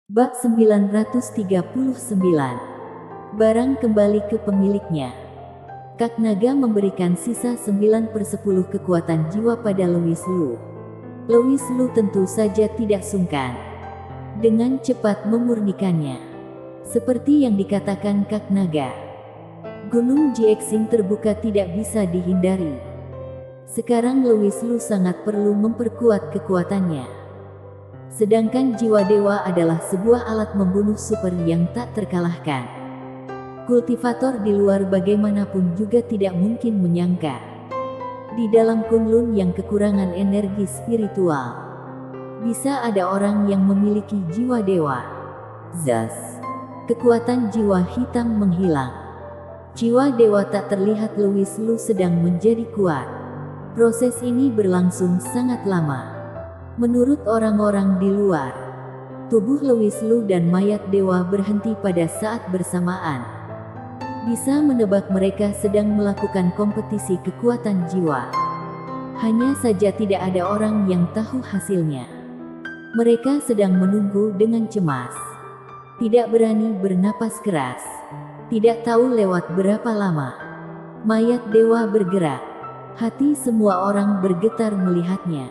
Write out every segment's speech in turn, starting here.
Bab 939. Barang kembali ke pemiliknya. Kak Naga memberikan sisa 9/10 kekuatan jiwa pada Louis Lu. Louis Lu tentu saja tidak sungkan dengan cepat memurnikannya. Seperti yang dikatakan Kak Naga, Gunung Jiexing terbuka tidak bisa dihindari. Sekarang Louis Lu sangat perlu memperkuat kekuatannya. Sedangkan jiwa dewa adalah sebuah alat membunuh super yang tak terkalahkan. Kultivator di luar bagaimanapun juga tidak mungkin menyangka, di dalam Kunlun yang kekurangan energi spiritual, bisa ada orang yang memiliki jiwa dewa. Zas. Kekuatan jiwa hitam menghilang. Jiwa dewa tak terlihat. Louis Lu sedang menjadi kuat. Proses ini berlangsung sangat lama. Menurut orang-orang di luar, tubuh Louis Lu dan mayat dewa berhenti pada saat bersamaan. Bisa menebak mereka sedang melakukan kompetisi kekuatan jiwa. Hanya saja tidak ada orang yang tahu hasilnya. Mereka sedang menunggu dengan cemas. Tidak berani bernapas keras. Tidak tahu lewat berapa lama mayat dewa bergerak. Hati semua orang bergetar melihatnya.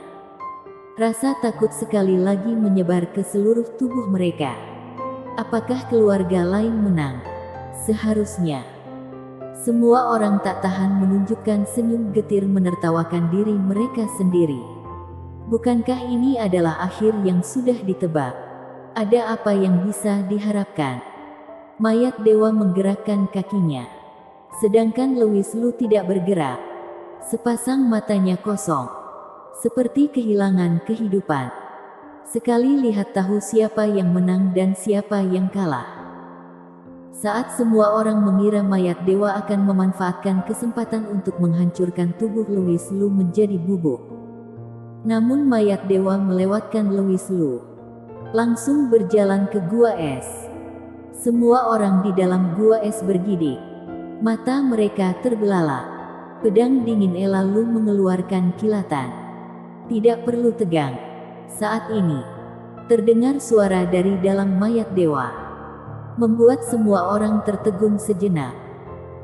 Rasa takut sekali lagi menyebar ke seluruh tubuh mereka. Apakah keluarga lain menang? Seharusnya semua orang tak tahan menunjukkan senyum getir menertawakan diri mereka sendiri. Bukankah ini adalah akhir yang sudah ditebak? Ada apa yang bisa diharapkan? Mayat dewa menggerakkan kakinya, sedangkan Louis Lu tidak bergerak. Sepasang matanya kosong, seperti kehilangan kehidupan. Sekali lihat tahu siapa yang menang dan siapa yang kalah. Saat semua orang mengira mayat dewa akan memanfaatkan kesempatan untuk menghancurkan tubuh Louis Lu menjadi bubuk, namun mayat dewa melewatkan Louis Lu, langsung berjalan ke gua es. Semua orang di dalam gua es bergidik. Mata mereka terbelalak. Pedang dingin Elalu mengeluarkan kilatan. Tidak perlu tegang. Saat ini, terdengar suara dari dalam mayat dewa, membuat semua orang tertegun sejenak.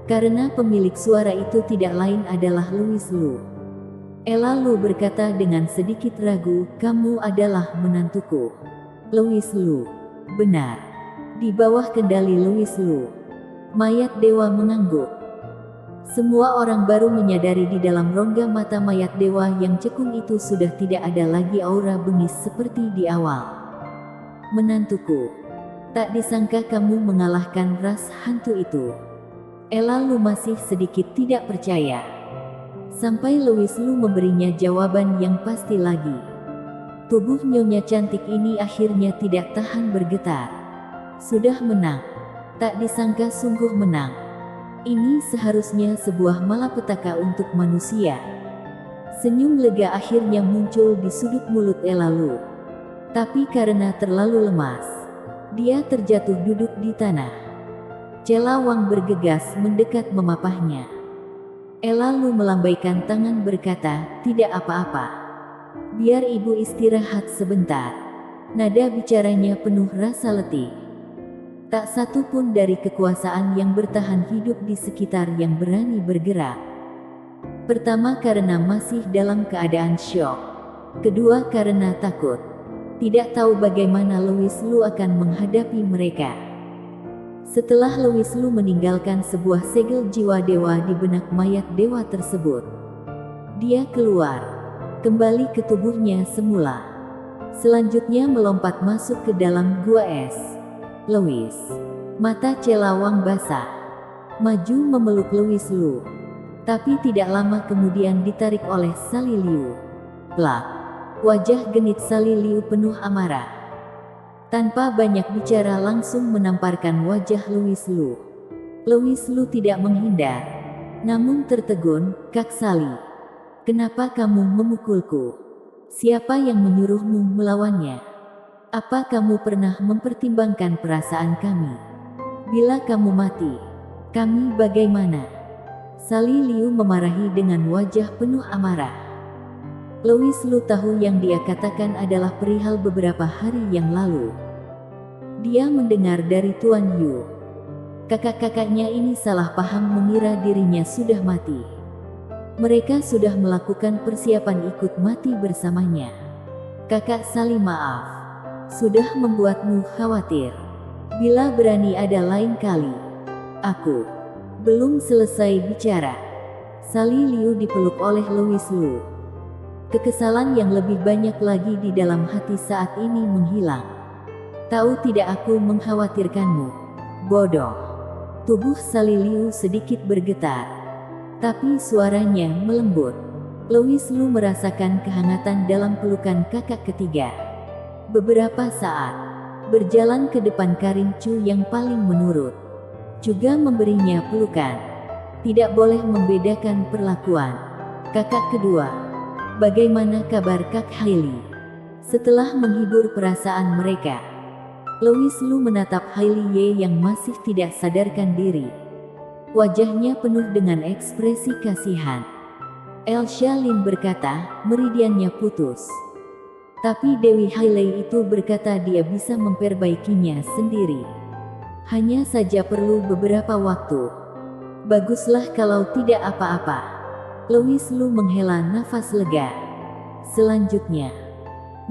Karena pemilik suara itu tidak lain adalah Louis Lu. Elalu berkata dengan sedikit ragu, "Kamu adalah menantuku." Louis Lu. Benar. Di bawah kendali Louis Lu, mayat dewa mengangguk. Semua orang baru menyadari di dalam rongga mata mayat dewa yang cekung itu sudah tidak ada lagi aura bengis seperti di awal. "Menantuku, tak disangka kamu mengalahkan ras hantu itu." Elalu masih sedikit tidak percaya. Sampai Louis Lu memberinya jawaban yang pasti lagi. Tubuh nyonya cantik ini akhirnya tidak tahan bergetar. "Sudah menang. Tak disangka sungguh menang. Ini seharusnya sebuah malapetaka untuk manusia." Senyum lega akhirnya muncul di sudut mulut Elalu. Tapi karena terlalu lemas, dia terjatuh duduk di tanah. Celawang bergegas mendekat memapahnya. Elalu melambaikan tangan berkata, "Tidak apa-apa. Biar ibu istirahat sebentar." Nada bicaranya penuh rasa letih. Tak satu pun dari kekuasaan yang bertahan hidup di sekitar yang berani bergerak. Pertama karena masih dalam keadaan syok. Kedua karena takut. Tidak tahu bagaimana Louis Lu akan menghadapi mereka. Setelah Louis Lu meninggalkan sebuah segel jiwa dewa di benak mayat dewa tersebut, dia keluar, kembali ke tubuhnya semula. Selanjutnya melompat masuk ke dalam gua es. Louis, mata Celawang basah, maju memeluk Louis Lu. Tapi tidak lama kemudian ditarik oleh Sali Liu. Plak. Wajah genit Sali Liu penuh amarah. Tanpa banyak bicara langsung menamparkan wajah Louis Lu. Louis Lu tidak menghindar, namun tertegun, "Kak Sali, kenapa kamu memukulku? Siapa yang menyuruhmu melawannya? Apa kamu pernah mempertimbangkan perasaan kami? Bila kamu mati, kami bagaimana?" Sali Liu memarahi dengan wajah penuh amarah. Louis Lu tahu yang dia katakan adalah perihal beberapa hari yang lalu. Dia mendengar dari Tuan Yu. Kakak-kakaknya ini salah paham mengira dirinya sudah mati. Mereka sudah melakukan persiapan ikut mati bersamanya. Kakak Sali, maaf. Sudah membuatmu khawatir. Bila berani ada lain kali. Aku belum selesai bicara. Sali Liu dipeluk oleh Louis Lu. Kekesalan yang lebih banyak lagi di dalam hati saat ini menghilang. Tahu tidak aku mengkhawatirkanmu? Bodoh. Tubuh Sali Liu sedikit bergetar. Tapi suaranya melembut. Louis Lu merasakan kehangatan dalam pelukan kakak ketiga. Beberapa saat berjalan ke depan Karin Chu yang paling menurut. Juga memberinya pelukan. Tidak boleh membedakan perlakuan. Kakak kedua. Bagaimana kabar Kak Hailey? Setelah menghibur perasaan mereka, Louis Lu menatap Hailey Ye yang masih tidak sadarkan diri. Wajahnya penuh dengan ekspresi kasihan. Elsa Lin berkata, meridiannya putus. Tapi Dewi Hailey itu berkata dia bisa memperbaikinya sendiri. Hanya saja perlu beberapa waktu. Baguslah kalau tidak apa-apa. Louis Lu menghela nafas lega. Selanjutnya,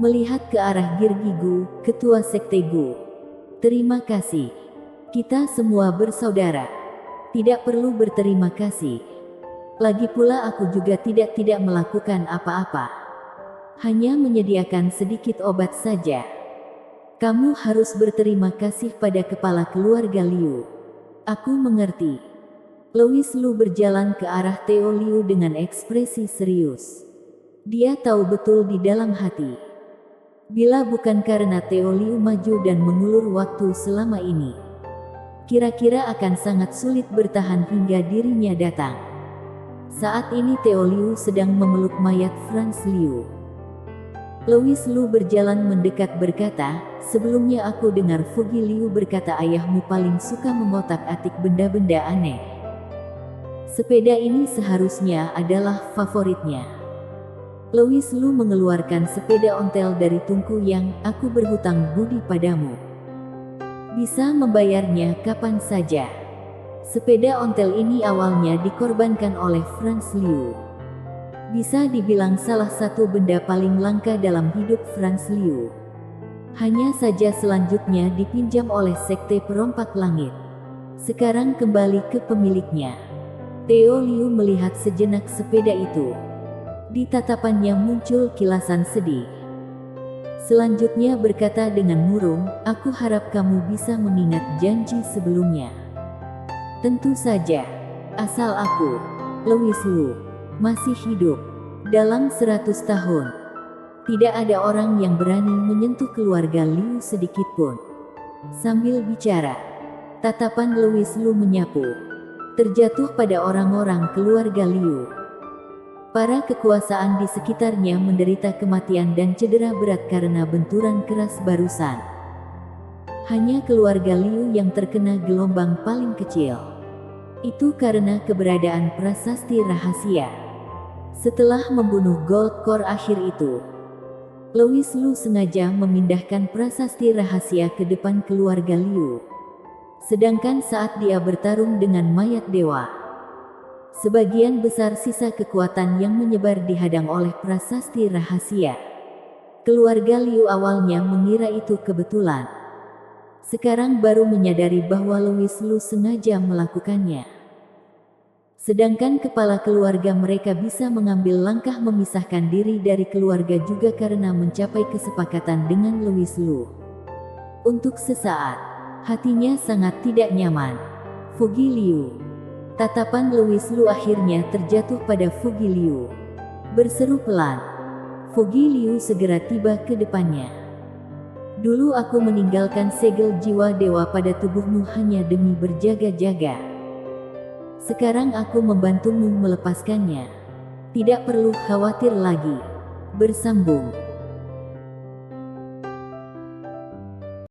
melihat ke arah Girgi Gu, ketua sekte Gu. Terima kasih. Kita semua bersaudara. Tidak perlu berterima kasih. Lagi pula aku juga tidak melakukan apa-apa. Hanya menyediakan sedikit obat saja. Kamu harus berterima kasih pada kepala keluarga Liu. Aku mengerti. Louis Lu berjalan ke arah Theo Liu dengan ekspresi serius. Dia tahu betul di dalam hati. Bila bukan karena Theo Liu maju dan mengulur waktu selama ini, kira-kira akan sangat sulit bertahan hingga dirinya datang. Saat ini Theo Liu sedang memeluk mayat Franz Liu. Louis Lu berjalan mendekat berkata, sebelumnya aku dengar Fugi Liu berkata ayahmu paling suka mengotak-atik benda-benda aneh. Sepeda ini seharusnya adalah favoritnya. Louis Lu mengeluarkan sepeda ontel dari tungku yang aku berhutang budi padamu. Bisa membayarnya kapan saja. Sepeda ontel ini awalnya dikorbankan oleh Franz Liu. Bisa dibilang salah satu benda paling langka dalam hidup Franz Liu. Hanya saja selanjutnya dipinjam oleh sekte perompak langit. Sekarang kembali ke pemiliknya. Theo Liu melihat sejenak sepeda itu. Di tatapannya muncul kilasan sedih. Selanjutnya berkata dengan murung, aku harap kamu bisa mengingat janji sebelumnya. Tentu saja, asal aku, Louis Lu, masih hidup. Dalam 100 tahun, tidak ada orang yang berani menyentuh keluarga Liu sedikitpun. Sambil bicara, tatapan Louis Lu menyapu, terjatuh pada orang-orang keluarga Liu. Para kekuasaan di sekitarnya menderita kematian dan cedera berat karena benturan keras barusan. Hanya keluarga Liu yang terkena gelombang paling kecil. Itu karena keberadaan prasasti rahasia. Setelah membunuh Gold Core akhir itu, Louis Lu sengaja memindahkan prasasti rahasia ke depan keluarga Liu. Sedangkan saat dia bertarung dengan mayat dewa, sebagian besar sisa kekuatan yang menyebar dihadang oleh prasasti rahasia. Keluarga Liu awalnya mengira itu kebetulan. Sekarang baru menyadari bahwa Louis Lu sengaja melakukannya. Sedangkan kepala keluarga mereka bisa mengambil langkah memisahkan diri dari keluarga juga karena mencapai kesepakatan dengan Louis Lu. Untuk sesaat, hatinya sangat tidak nyaman. Fugi Liu. Tatapan Louis Lu akhirnya terjatuh pada Fugi Liu. Berseru pelan. Fugi Liu segera tiba ke depannya. Dulu aku meninggalkan segel jiwa dewa pada tubuhmu hanya demi berjaga-jaga. Sekarang aku membantumu melepaskannya. Tidak perlu khawatir lagi. Bersambung.